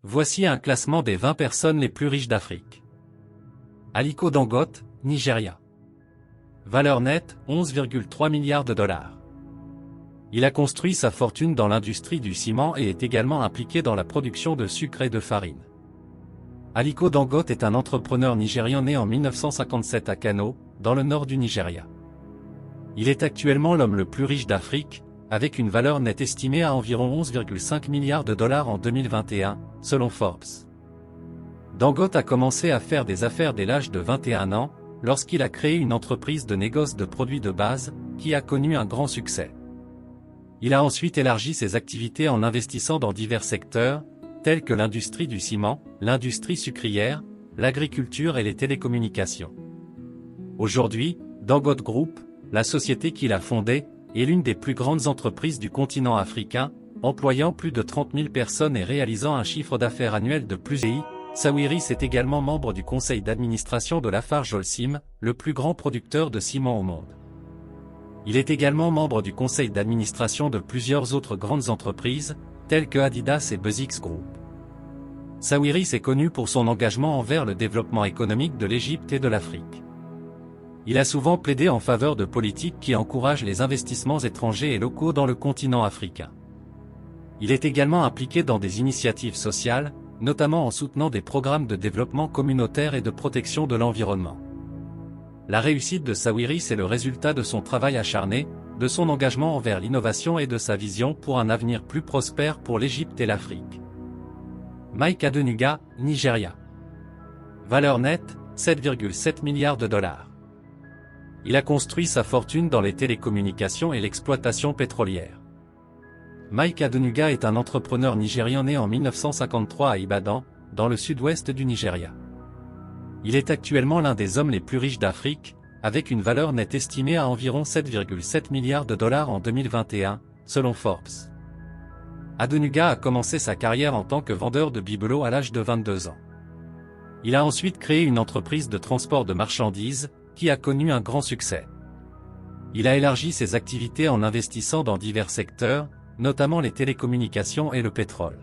Voici un classement des 20 personnes les plus riches d'Afrique. Aliko Dangote, Nigeria. Valeur nette, 11,3 milliards de dollars. Il a construit sa fortune dans l'industrie du ciment et est également impliqué dans la production de sucre et de farine. Aliko Dangote est un entrepreneur nigérian né en 1957 à Kano, dans le nord du Nigeria. Il est actuellement l'homme le plus riche d'Afrique, avec une valeur nette estimée à environ 11,5 milliards de dollars en 2021, selon Forbes. Dangote a commencé à faire des affaires dès l'âge de 21 ans, lorsqu'il a créé une entreprise de négoce de produits de base, qui a connu un grand succès. Il a ensuite élargi ses activités en investissant dans divers secteurs, tels que l'industrie du ciment, l'industrie sucrière, l'agriculture et les télécommunications. Aujourd'hui, Dangote Group, la société qu'il a fondée, est l'une des plus grandes entreprises du continent africain, employant plus de 30 000 personnes et réalisant un chiffre d'affaires annuel de plus de pays. Sawiris est également membre du conseil d'administration de Lafarge Holcim, le plus grand producteur de ciment au monde. Il est également membre du conseil d'administration de plusieurs autres grandes entreprises, telles que Adidas et Bezix Group. Sawiris est connu pour son engagement envers le développement économique de l'Égypte et de l'Afrique. Il a souvent plaidé en faveur de politiques qui encouragent les investissements étrangers et locaux dans le continent africain. Il est également impliqué dans des initiatives sociales, notamment en soutenant des programmes de développement communautaire et de protection de l'environnement. La réussite de Sawiris est le résultat de son travail acharné, de son engagement envers l'innovation et de sa vision pour un avenir plus prospère pour l'Égypte et l'Afrique. Mike Adenuga, Nigeria. Valeur nette, 7,7 milliards de dollars. Il a construit sa fortune dans les télécommunications et l'exploitation pétrolière. Mike Adenuga est un entrepreneur nigérian né en 1953 à Ibadan, dans le sud-ouest du Nigeria. Il est actuellement l'un des hommes les plus riches d'Afrique, avec une valeur nette estimée à environ 7,7 milliards de dollars en 2021, selon Forbes. Adenuga a commencé sa carrière en tant que vendeur de bibelots à l'âge de 22 ans. Il a ensuite créé une entreprise de transport de marchandises, qui a connu un grand succès. Il a élargi ses activités en investissant dans divers secteurs, notamment les télécommunications et le pétrole.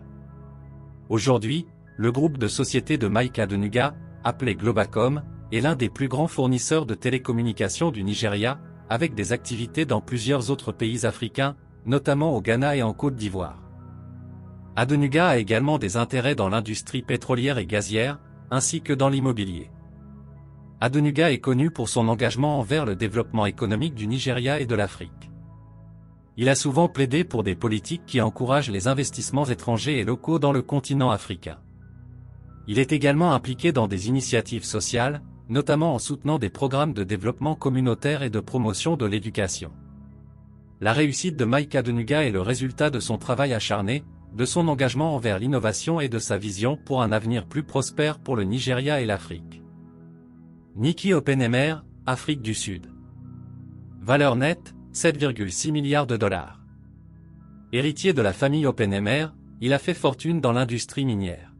Aujourd'hui, le groupe de sociétés de Mike Adenuga, appelé Globacom, est l'un des plus grands fournisseurs de télécommunications du Nigeria, avec des activités dans plusieurs autres pays africains, notamment au Ghana et en Côte d'Ivoire. Adenuga a également des intérêts dans l'industrie pétrolière et gazière, ainsi que dans l'immobilier. Adenuga est connu pour son engagement envers le développement économique du Nigeria et de l'Afrique. Il a souvent plaidé pour des politiques qui encouragent les investissements étrangers et locaux dans le continent africain. Il est également impliqué dans des initiatives sociales, notamment en soutenant des programmes de développement communautaire et de promotion de l'éducation. La réussite de Mike Adenuga est le résultat de son travail acharné, de son engagement envers l'innovation et de sa vision pour un avenir plus prospère pour le Nigeria et l'Afrique. Nicky Oppenheimer, Afrique du Sud. Valeur nette, 7,6 milliards de dollars. Héritier de la famille Oppenheimer, il a fait fortune dans l'industrie minière.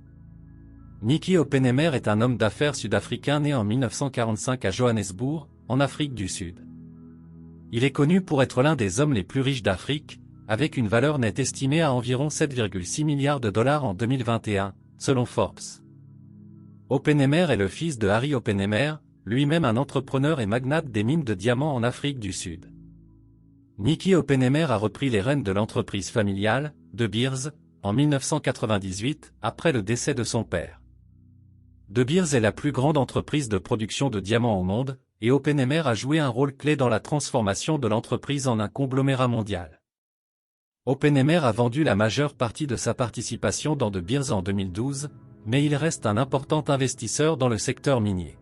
Nicky Oppenheimer est un homme d'affaires sud-africain né en 1945 à Johannesburg, en Afrique du Sud. Il est connu pour être l'un des hommes les plus riches d'Afrique, avec une valeur nette estimée à environ 7,6 milliards de dollars en 2021, selon Forbes. Oppenheimer est le fils de Harry Oppenheimer, lui-même un entrepreneur et magnate des mines de diamants en Afrique du Sud. Nicky Oppenheimer a repris les rênes de l'entreprise familiale, De Beers, en 1998, après le décès de son père. De Beers est la plus grande entreprise de production de diamants au monde, et Oppenheimer a joué un rôle clé dans la transformation de l'entreprise en un conglomérat mondial. Oppenheimer a vendu la majeure partie de sa participation dans De Beers en 2012, mais il reste un important investisseur dans le secteur minier.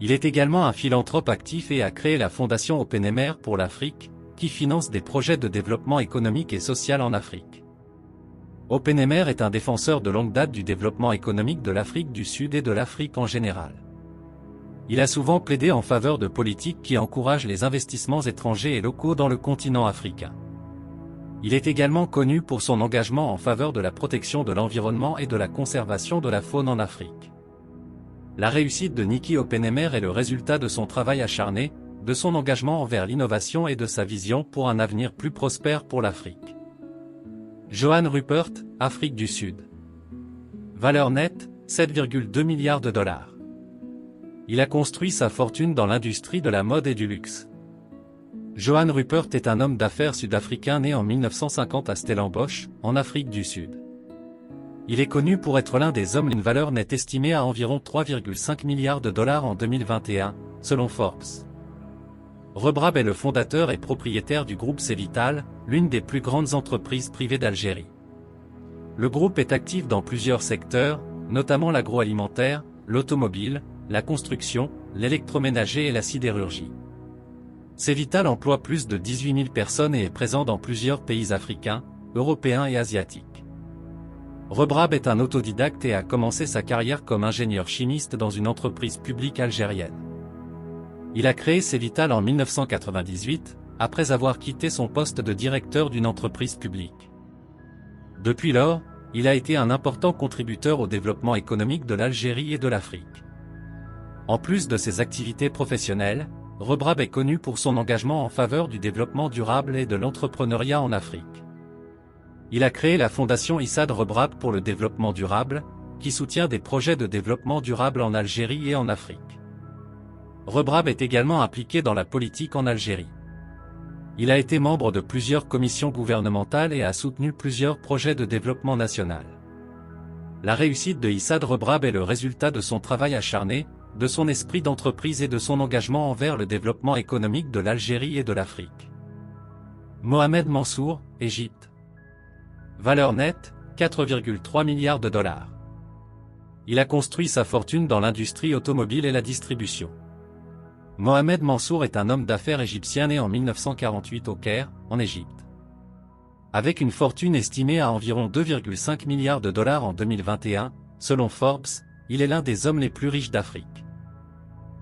Il est également un philanthrope actif et a créé la fondation Oppenheimer pour l'Afrique, qui finance des projets de développement économique et social en Afrique. Oppenheimer est un défenseur de longue date du développement économique de l'Afrique du Sud et de l'Afrique en général. Il a souvent plaidé en faveur de politiques qui encouragent les investissements étrangers et locaux dans le continent africain. Il est également connu pour son engagement en faveur de la protection de l'environnement et de la conservation de la faune en Afrique. La réussite de Nicky Oppenheimer est le résultat de son travail acharné, de son engagement envers l'innovation et de sa vision pour un avenir plus prospère pour l'Afrique. Johan Rupert, Afrique du Sud. Valeur nette, 7,2 milliards de dollars. Il a construit sa fortune dans l'industrie de la mode et du luxe. Johan Rupert est un homme d'affaires sud-africain né en 1950 à Stellenbosch, en Afrique du Sud. Il est connu pour être l'un des hommes d'une valeur nette estimée à environ 3,5 milliards de dollars en 2021, selon Forbes. Rebrab est le fondateur et propriétaire du groupe Cevital, l'une des plus grandes entreprises privées d'Algérie. Le groupe est actif dans plusieurs secteurs, notamment l'agroalimentaire, l'automobile, la construction, l'électroménager et la sidérurgie. Cevital emploie plus de 18 000 personnes et est présent dans plusieurs pays africains, européens et asiatiques. Rebrab est un autodidacte et a commencé sa carrière comme ingénieur chimiste dans une entreprise publique algérienne. Il a créé Cevital en 1998, après avoir quitté son poste de directeur d'une entreprise publique. Depuis lors, il a été un important contributeur au développement économique de l'Algérie et de l'Afrique. En plus de ses activités professionnelles, Rebrab est connu pour son engagement en faveur du développement durable et de l'entrepreneuriat en Afrique. Il a créé la fondation Issad Rebrab pour le développement durable, qui soutient des projets de développement durable en Algérie et en Afrique. Rebrab est également impliqué dans la politique en Algérie. Il a été membre de plusieurs commissions gouvernementales et a soutenu plusieurs projets de développement national. La réussite de Issad Rebrab est le résultat de son travail acharné, de son esprit d'entreprise et de son engagement envers le développement économique de l'Algérie et de l'Afrique. Mohamed Mansour, Égypte. Valeur nette, 4,3 milliards de dollars. Il a construit sa fortune dans l'industrie automobile et la distribution. Mohamed Mansour est un homme d'affaires égyptien né en 1948 au Caire, en Égypte. Avec une fortune estimée à environ 2,5 milliards de dollars en 2021, selon Forbes, il est l'un des hommes les plus riches d'Afrique.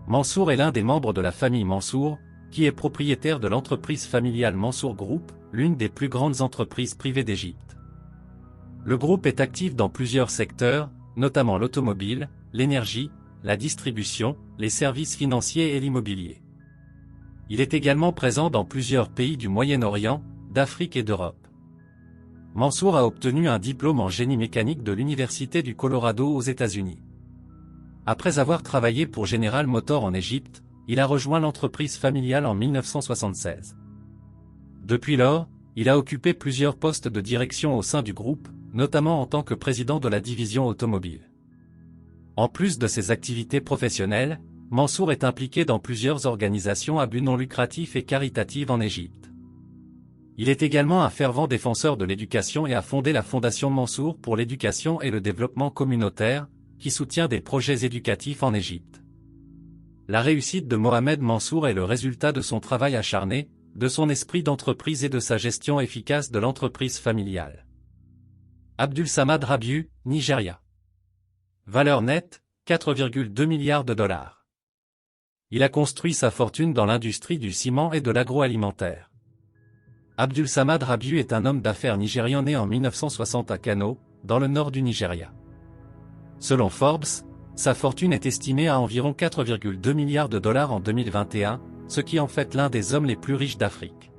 Mansour est l'un des membres de la famille Mansour, qui est propriétaire de l'entreprise familiale Mansour Group, l'une des plus grandes entreprises privées d'Égypte. Le groupe est actif dans plusieurs secteurs, notamment l'automobile, l'énergie, la distribution, les services financiers et l'immobilier. Il est également présent dans plusieurs pays du Moyen-Orient, d'Afrique et d'Europe. Mansour a obtenu un diplôme en génie mécanique de l'Université du Colorado aux États-Unis. Après avoir travaillé pour General Motors en Égypte, il a rejoint l'entreprise familiale en 1976. Depuis lors, il a occupé plusieurs postes de direction au sein du groupe, notamment en tant que président de la division automobile. En plus de ses activités professionnelles, Mansour est impliqué dans plusieurs organisations à but non lucratif et caritatives en Égypte. Il est également un fervent défenseur de l'éducation et a fondé la Fondation Mansour pour l'éducation et le développement communautaire, qui soutient des projets éducatifs en Égypte. La réussite de Mohamed Mansour est le résultat de son travail acharné, de son esprit d'entreprise et de sa gestion efficace de l'entreprise familiale. Abdul Samad Rabiu, Nigeria. Valeur nette, 4,2 milliards de dollars. Il a construit sa fortune dans l'industrie du ciment et de l'agroalimentaire. Abdul Samad Rabiu est un homme d'affaires nigérian né en 1960 à Kano, dans le nord du Nigeria. Selon Forbes, sa fortune est estimée à environ 4,2 milliards de dollars en 2021, ce qui en fait l'un des hommes les plus riches d'Afrique.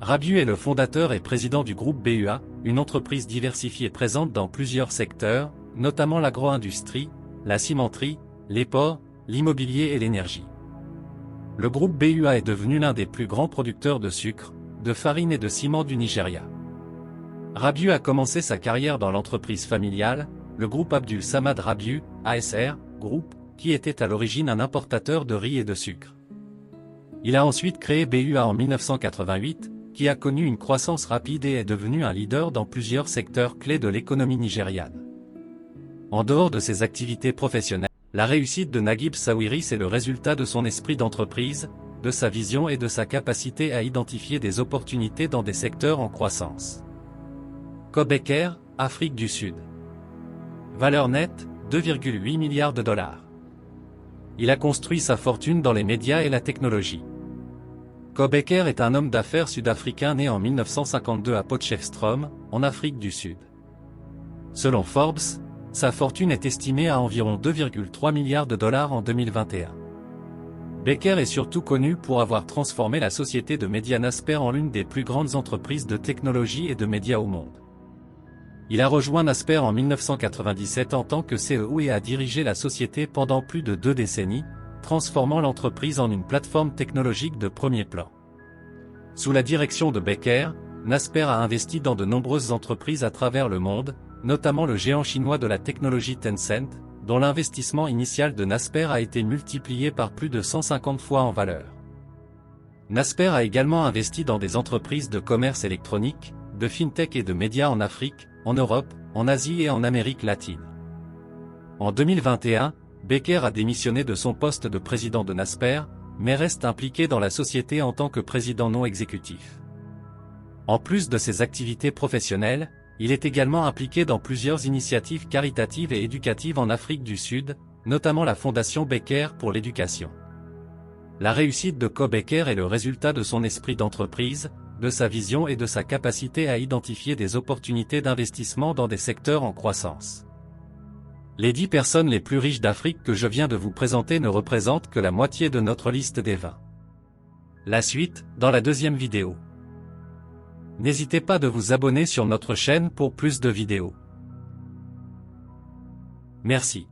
Rabiu est le fondateur et président du groupe BUA, une entreprise diversifiée présente dans plusieurs secteurs, notamment l'agro-industrie, la cimenterie, les ports, l'immobilier et l'énergie. Le groupe BUA est devenu l'un des plus grands producteurs de sucre, de farine et de ciment du Nigeria. Rabiu a commencé sa carrière dans l'entreprise familiale, le groupe Abdul Samad Rabiu, ASR, Group, qui était à l'origine un importateur de riz et de sucre. Il a ensuite créé BUA en 1988, qui a connu une croissance rapide et est devenu un leader dans plusieurs secteurs clés de l'économie nigériane. En dehors de ses activités professionnelles, la réussite de Naguib Sawiris est le résultat de son esprit d'entreprise, de sa vision et de sa capacité à identifier des opportunités dans des secteurs en croissance. Kobeker, Afrique du Sud. Valeur nette, 2,8 milliards de dollars. Il a construit sa fortune dans les médias et la technologie. Kobeker est un homme d'affaires sud-africain né en 1952 à Potchefstroom, en Afrique du Sud. Selon Forbes, sa fortune est estimée à environ 2,3 milliards de dollars en 2021. Becker est surtout connu pour avoir transformé la société de médias Naspers en l'une des plus grandes entreprises de technologie et de médias au monde. Il a rejoint Naspers en 1997 en tant que CEO et a dirigé la société pendant plus de 2 décennies, transformant l'entreprise en une plateforme technologique de premier plan. Sous la direction de Becker, Naspers a investi dans de nombreuses entreprises à travers le monde, notamment le géant chinois de la technologie Tencent, dont l'investissement initial de Naspers a été multiplié par plus de 150 fois en valeur. Naspers a également investi dans des entreprises de commerce électronique, de fintech et de médias en Afrique, en Europe, en Asie et en Amérique latine. En 2021, Becker a démissionné de son poste de président de Naspers, mais reste impliqué dans la société en tant que président non exécutif. En plus de ses activités professionnelles, il est également impliqué dans plusieurs initiatives caritatives et éducatives en Afrique du Sud, notamment la Fondation Becker pour l'éducation. La réussite de Co Becker est le résultat de son esprit d'entreprise, de sa vision et de sa capacité à identifier des opportunités d'investissement dans des secteurs en croissance. Les 10 personnes les plus riches d'Afrique que je viens de vous présenter ne représentent que la moitié de notre liste des 20. La suite, dans la deuxième vidéo. N'hésitez pas de vous abonner sur notre chaîne pour plus de vidéos. Merci.